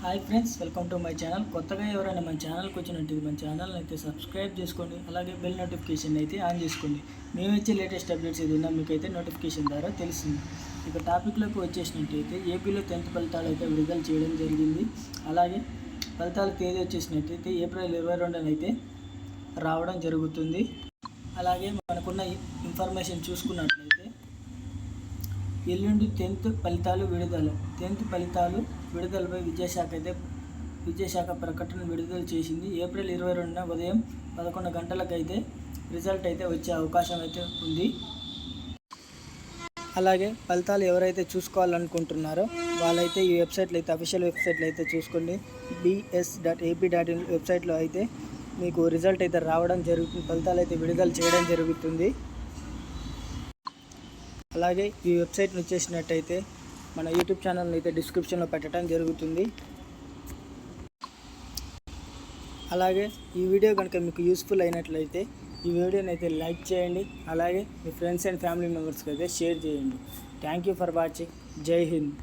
Hi friends, welcome to my channel. కొత్తగా ఎవరైనా మన ఛానల్కి వచ్చినట్టు మన ఛానల్ని అయితే సబ్స్క్రైబ్ చేసుకోండి. అలాగే బెల్ నోటిఫికేషన్ అయితే ఆన్ చేసుకోండి. మేము ఇచ్చే లేటెస్ట్ అప్డేట్స్ ఏదైనా మీకైతే నోటిఫికేషన్ ద్వారా తెలుస్తుంది. ఇక టాపిక్లోకి వచ్చేసినట్టయితే ఏపీలో 10th ఫలితాలు అయితే విడుదల చేయడం జరిగింది. అలాగే ఫలితాల తేదీ వచ్చేసినట్టయితే ఏప్రిల్ 22న అయితే రావడం జరుగుతుంది. అలాగే మనకున్న ఇన్ఫర్మేషన్ చూసుకున్నట్లయితే ఎల్లుండి 10th ఫలితాలు విడుదల. 10th ఫలితాలు విడుదలపై విద్యాశాఖ ప్రకటన విడుదల చేసింది. ఏప్రిల్ 22న ఉదయం 11 గంటలకైతే రిజల్ట్ అయితే వచ్చే అవకాశం అయితే ఉంది. అలాగే ఫలితాలు ఎవరైతే చూసుకోవాలనుకుంటున్నారో వాళ్ళైతే ఈ వెబ్సైట్లో అయితే అఫీషియల్ వెబ్సైట్లో అయితే చూసుకోండి. bs.ap.in వెబ్సైట్లో అయితే మీకు రిజల్ట్ అయితే రావడం జరుగుతుంది. ఫలితాలు అయితే విడుదల చేయడం జరుగుతుంది. అలాగే ఈ వెబ్సైట్ని వచ్చేసినట్టయితే మన యూట్యూబ్ ఛానల్ని అయితే డిస్క్రిప్షన్లో పెట్టడం జరుగుతుంది. అలాగే ఈ వీడియో కనుక మీకు యూస్ఫుల్ అయినట్లయితే ఈ వీడియోని అయితే లైక్ చేయండి. అలాగే మీ ఫ్రెండ్స్ అండ్ ఫ్యామిలీ మెంబర్స్కి అయితే షేర్ చేయండి. Thank you for watching. జై హింద్.